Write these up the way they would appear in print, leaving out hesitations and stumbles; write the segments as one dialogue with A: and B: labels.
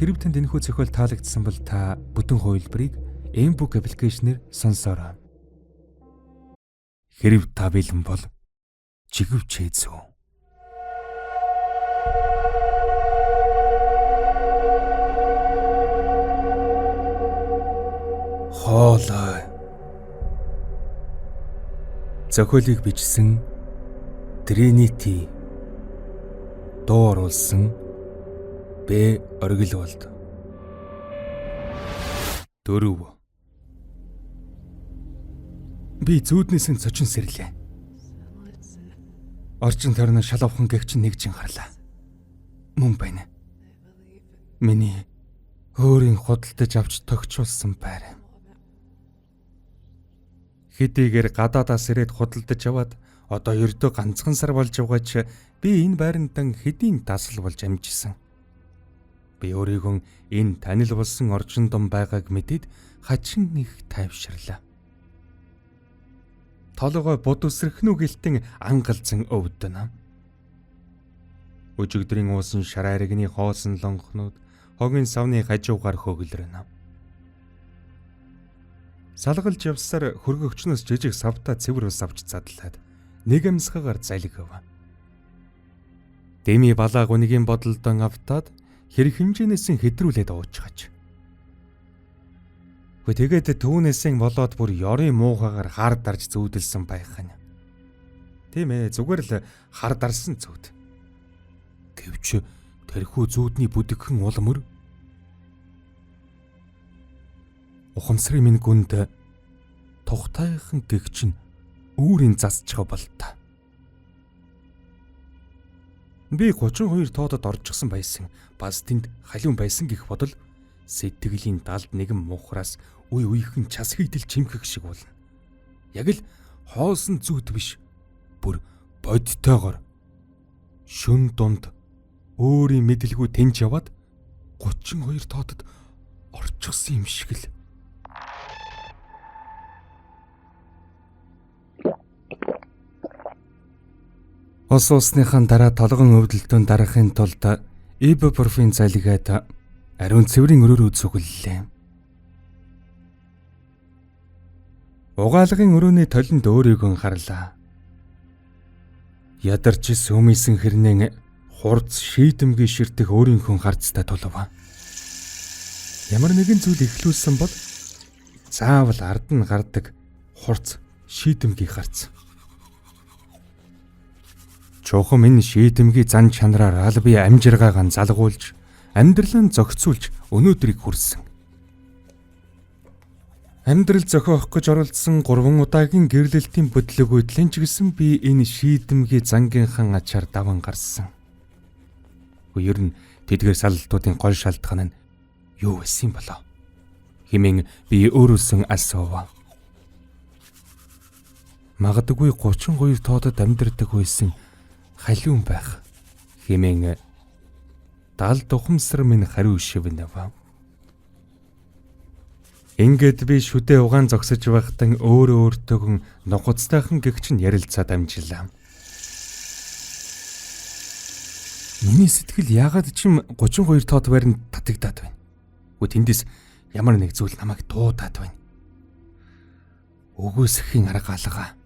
A: Хэрэв танд энэхүү зохиол таалагдсан бол та бүтэн хувилбарыг M-Book аппликейшнээр сонсоорой. Хэрэв та бэлэн бол чиглвчээзүү. Хоолой. Зохиолыг бичсэн Trinity. Дуу оруулсан Б. Оргилволд. 4. Би зүүднээс нь цочин сэрлээ. Орчин тойрны шалавхан гэгч нэгжин харлаа. Мөн байна. Миний өөрийн худалдаж авч тогтчулсан байр. Хэдийгээр гадаадаас ирээд худалдаж аваад одоо ердөө ганцхан сар болж байгаа ч би энэ байрандан хэдийн дасал болж амжижсэн. Би өөрийгөө энэ танил болсон орчин дом байгааг мэдээд хачин их тайвширлаа. Толгой буд үсрэх нү гэлтэн ангалзан өвдөнө. Өжигдрийн уусан шарааригны хоосон лонхнууд хогийн савны хажуугаар хөглөрнө. Салгалж явсаар хөргөгчнөөс жижиг савта цэвэр ус авч задлаад нэг амсгагаар залгив. Дэми балааг үнийг бодолдон автаад хэрэг хэмжээнээс хэдрүүлээд уучгаач. Тэгээд түүнээсээ болоод бүр ёрын муухагаар хар дарж зүүдэлсэн байхань. Тийм ээ, зүгээр л хар дарсан зүүд. Гэвч тэрхүү зүүдний бүдгхэн улмөр ухамсарын минь гүнд тухтайхан гэгч нь үүрийн засчгаа болтой. Би 32 тоодод орчихсон байсан. Бас тэнд халиун байсан гэх бодол сэтгэлийн далд нэгэн мухраас үе үеийнхэн час хийдэл чимхэх шиг болно. Яг л хоосон зүйт биш. Бүр бодтойгоор шүн дунд өөрийн мэдлгүй тэнж яваад 32 тоодод орчихсон юм шиг л. Ус уусныхан дараа толгон өвдөлтөнд дарахын тулд ибупрофен залгаад ариун цэврийн өрөөрөө зүгэллээ. Угаалгын өрөөний толинд өөрийгөө харлаа. Ядарч сүмийсэн хэрнээ хурц шийдэмгийн ширтэх өөрийнхөө харцтай тулв. Ямар нэгэн зүйл ихлүүлсэн бол заавал ард нь гардаг хурц шийдэмгийн харц. Чухам энэ шийдэмгийн зан чанараар аль бие амжиргаагаа залгуулж, амьдралаа зохицуулж өнөөдрийг хүрсэн. Амьдрал зохиох гэж оролдсон 3 удаагийн гэрлэлтийн бодлого үйдлэн ч гэсэн би энэ шийдэмгийн зангийнхан ачаар даван гарсан. Ер нь тэдгээр салалтуудын гол шалтгаан нь юу байсан болоо? Хэмээн би өөрөөсөө асуув. Магадгүй 32 тоодод амьдардаг байсан халиун байх хэмээн далд ухамсар минь хариу шивнэв. Ингээд би шүдэ угаан зогсож байхдаа өөртөөгөн нухацтайхан гэгч нь ярилцаад амжиллаа. Миний сэтгэл яагаад ч юм 32 тоод байранд татагдаад байна. Гэхдээ тэндээс ямар нэг зүйл намайг дуудаад байна. Өгөөсөхийн арга алга.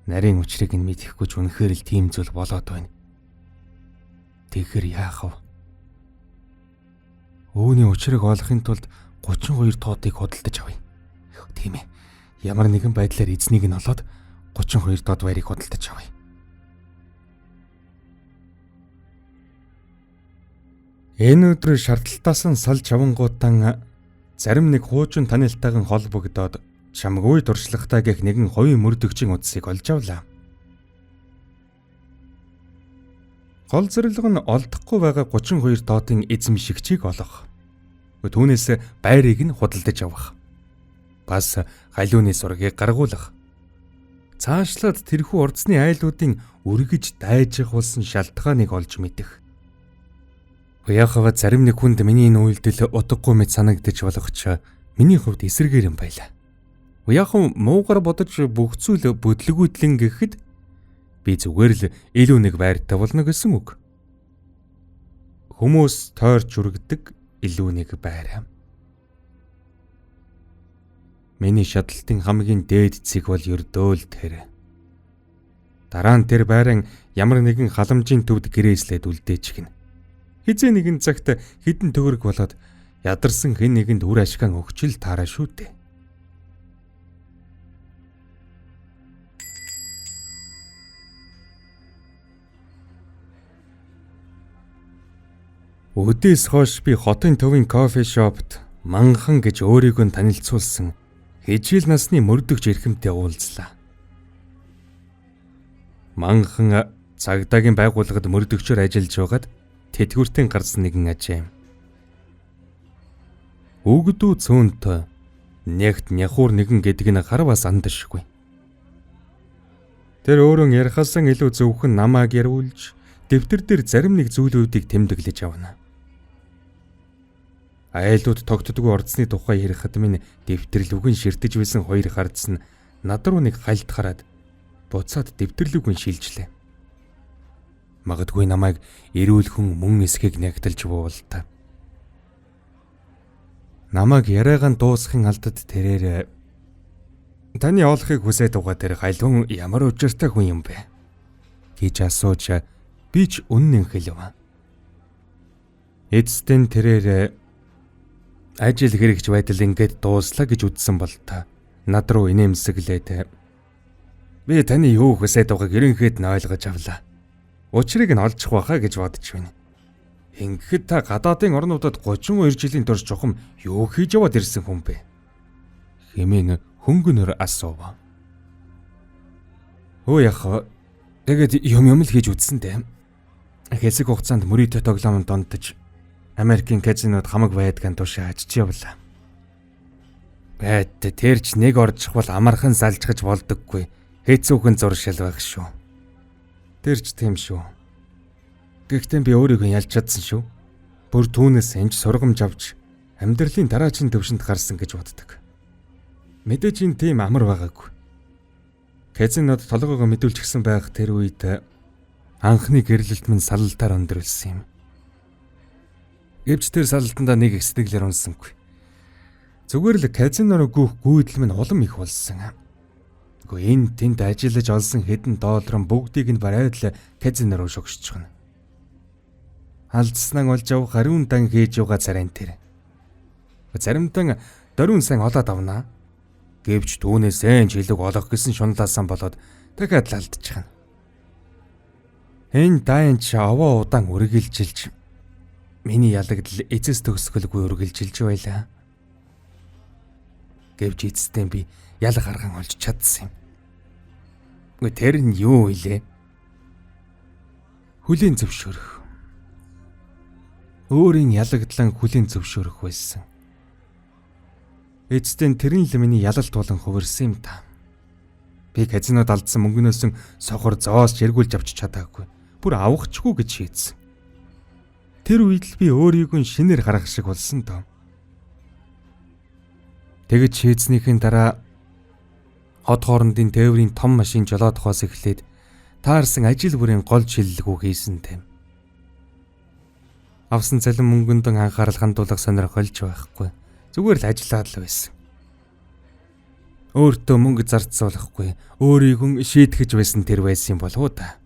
A: Нарийн учрыг нь мэдэхгүй ч үнэхээр л тийм зүйл болоод байна. Тэгэхээр яах вэ? Өвний учрыг олохын тулд 32 тоодыг худалдаж авъя. Тийм ээ. Ямар нэгэн байдлаар эзнийг нь олоод 32 тоод байрыг худалдаж авъя. Энэ өдөр шаардлагатаас нь салж авангуудаа зарим нэг хуучин танилтайган холбогдоод чамгүй дуршлагатай гэх нэгэн хувийн мөрдөгчийн утсыг олж авлаа. Гол зорилго нь олдохгүй байгаа 32 тоодын эзэмшигчийг олох. Түүнээс байрыг нь худалдаж авах. Бас халиуны сургийг гаргуулах. Цаашлаад тэрхүү ордсны айлуудын үргэж дайжих болсон шалтгааныг олж мэдэх. Уяахава зарим нэг хүнд миний энэ үйлдэл утгагүй мэт санагдаж болох ч миний хувьд эсэргээр юм байлаа. Уяахан муугар бодож бүх зүйл бодлогүйдлэн гэхэд би зүгээр л илүү нэг байртай болно гэсэн үг. Хүмүүс тойрч үргэдэг илүү нэг байр. Миний шатлалтын хамгийн дээд цэг бол ердөө л тэр. Дараа нь тэр байран ямар нэгэн халамжийн төвд гэрээслээд үлдээчихнэ. Хизээ нэгэн цагт хідэн төгрөг болоод ядарсан хэн нэгэнд үр ашгаан өгчл таараа шүү дээ. Өдөөс хойш би хотын төвийн кофе шопт манхан гэж өөрийгөө танилцуулсан хижил насны мөрдөгч эрхэмтэй уулзлаа. Манхан цагдаагийн байгууллагад мөрдөгчөөр ажиллаж байгаад тэтгэвртэн гарсан нэгэн ажээ. Өгдөө цөөнтэй нягт няхуур нэгэн гэдэг нь харвас андашгүй. Тэр өөрөө ярихаасан илүү зөвхөн намааг яриулж дэвтэр дээр зарим нэг зүйлүүдийг тэмдэглэж авна. Айлууд тогтдоггүй ордсны тухай ярихад минь дэвтэрлүгэн ширтэж байсан хоёр хардсан над руу нэг хальт хараад буцаад дэвтэрлүгэн шилжлээ. Магадгүй намайг эрүүлхэн мөн эсхийг нягталж буултаа. Намайг яриагаан дуусахын алдад тэрээр таны олохыг хүсээд байгаа тэр хайлун ямар учиртай хүн юм бэ гэж асууж би ч үнэн хэлв. Эцэстэн тэрээр ажил хэрэгж байтал ингээд дууслаа гэж үздсэн бол та над руу инээмсэглээд би таны юу хүсээд байгааг ерөнхийд нь ойлгож авлаа. Учрыг нь олчих байхаа гэж бодож байна. Ингээд та гадаадын орнуудад 32 жилийн турш чухам юу хийж яваад ирсэн хүн бэ? Хэмээн хөнгөнөр асуув. Өө яах тэгээд юм л хийж үздсэн дээ. Хэсэг хугацаанд мөрөдө тоглоомд донтож Америкийн казинод хамаг байдгаан тушаа ажиж явлаа. Байд тэрч нэг орчих бол амархан салжгаж болдоггүй. Хэцүүхэн зуршил байх шүү. Тэрч тийм шүү. Гэхдээ би өөрийгөө ялж чадсан шүү. Бүр түүнээс энж сургамж авч амьдралын дараагийн төвшөнд гарсан гэж боддог. Мэдээж энэ тийм амар байгаагүй. Казинод толгоогоо мэдүүлчихсэн байх тэр үед анхны гэрлэлт минь салалтаар өндөрлсөн юм. Гэвч тэр салтандаа нэг их сэтгэлээр унсангүй. Зүгээр л казинороо гүйх гүйдэл минь улам их болсон. Гэхдээ энэ тэнд ажиллаж олсон хэдэн долларын бүгдийг нь барайд л казинороо шогшиж байна. Алдснаа олж авах ариун дан хийж байгаа царайн тэр. Заримдаа дөрвөн сан олоод авнаа. Гэвч түүнээс эн жилиг олох гэсэн шунлаасан болоод дахиад л алдчихна. Энэ даянч аваа удаан үргэлжилж миний ялагдал эцэс төгсгөлгүй үргэлжилж байлаа. Гэвч эцэстээ би ял гарган олж чадсан юм. Гэхдээ тэр нь юу илээ? Хүлийн зөвшөөрөх. Өөрийн ялагдлан хүлийн зөвшөөрөх байсан. Эцэстээ тэр нь л миний ялалт болон хувирсан юм та. Би казинод алдсан мөнгнөөс сохор зоос эргүүлж авч чадаагүй. Бүр авахчгүй гэж шийдсэн. Тэр үед л би өөрийгөө шинээр харах шиг болсон доо. Тэгэж шийдснийхэн дараа хот хоорондын тээврийн том машин жолоодохоос эхлээд таарсан ажил бүрийн гол шилэлгүй хийсэн тэм. Авсан цалин мөнгөнд анхаарал хандуулах сонирхолж байхгүй. Зүгээр л ажиллаад л байсан. Өөртөө мөнгө зарцуулахгүй, өөрийгөө шийтгэж байсан тэр байсан юм болов уу та.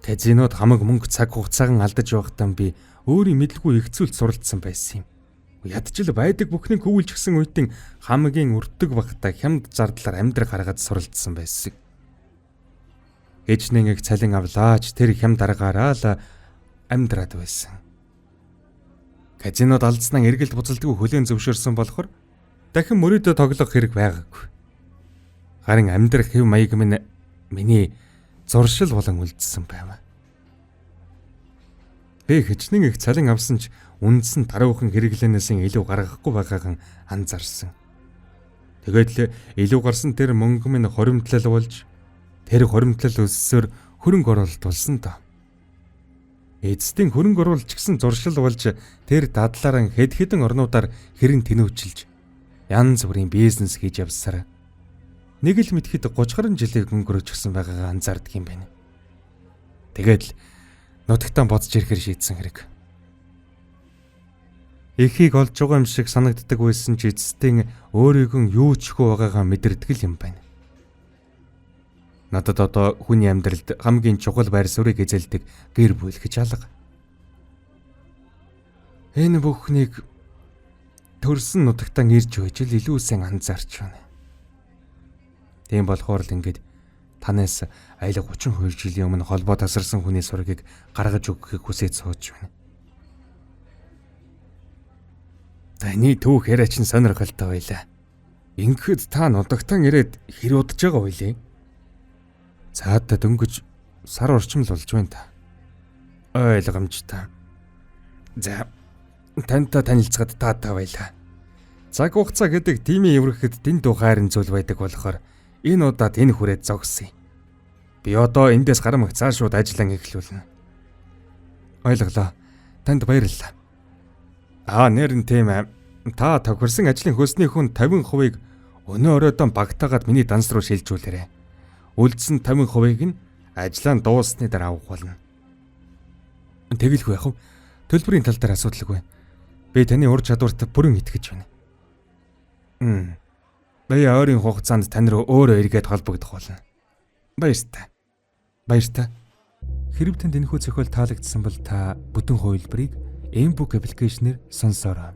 A: Казинод хамаг мөнгө цаг хугацаагаар алдаж байхдаа би өөрийн мэдлгүй ихцүүлд суралцсан байсан юм. Ядчил байдаг бүхнийг хөвүүлчихсэн үеийн хамгийн өртөг багтаа хямд зардлаар амьдрах харгаад суралцсан байсан. Ээжнээ их цалин авлаач тэр хямд аргаараа л амьдраад байсан. Казинод алдснаа эргэлт буцалтгүй хүлээн зөвшөөрсөн болохоор дахин мөрөдө тоглох хэрэг байгаагүй. Харин амьдрах хэв маяг минь миний зуршил болон үлдсэн байв. Би хичнээн их цалин авсан ч үндсэн таруухан хэрэглэнээс илүү гаргахгүй байгаагаа анзаарсан. Тэгээд л илүү гарсан тэр мөнгө минь хоримтлал болж тэр хоримтлал өссөөр хөрөнгө оруулалт болсон доо. Эцсийн хөрөнгө оруулалт гэсэн зуршил болж тэр дадлаараа хэд хэдэн орнуудаар хэрэн тэнүүчилж янз бүрийн бизнес хийж явсараа нэг л мэдхэд 30 гаруй жилийн өнгөрөөж гисэн байгаагаа анзаардаг юм байна. Тэгээд л нутагтаа боцож ирэхээр шийдсэн хэрэг. Эхийг олж байгаа юм шиг санагддаг байсан ч эцэстэн өөрийгөө юу ч хөө байгаагаа мэдэрдэг л юм байна. Надад одоо хүний амьдралд хамгийн чухал байр суурийг эзэлдэг гэр бүл гэж алга. Энэ бүхнийг төрсөн нутагтаа ирж байж л илүү сайн анзаарч байна. Тийм болохоор л ингээд танаас аяла 32 жилийн өмнө холбоо тасарсан хүний сургийг гаргаж өгөхийг хүсэж сууж байна. Таны түүх яриа чинь сонирхолтой байлаа. Ингээд та нутагтаа ирээд хэр удаж байгаа байлээ? Цаадаа дөнгөж сар орчим л болж байна та. Ойлгомжтой. За, тантай танилцахад таатай байлаа. Цаг хугацаа гэдэг тимийн эврэхэд тэнд тухайрын зүйл байдаг болохоор энэ удаад энэ хүрээд зогсъё. Би одоо эндээс гарамх цаашууд ажиллан эхлүүлнэ. Ойлголоо. Танд баярлалаа. Нэр нь тийм ээ. Та тохирсон ажлын хөлсний хүн 50%-ийг өнөө оройдоо багтаагаад миний данс руу шилжүүлээрэй. Үлдсэн 50%-ийг нь ажлаа дуусны дараа авах болно. Тэгэлгүй яах вэ? Төлбөрийн тал дээр асуудалгүй. Би таны ур чадварт бүрэн итгэж байна. Би ойрын хугацаанд тань руу өөрөө эргээд холбогдох болно. Баяртай. Хэрв танд энэхүү зохиол таалагдсан бол та бүтэн хувилбарыг M-Book аппликейшнээр сонсоорой.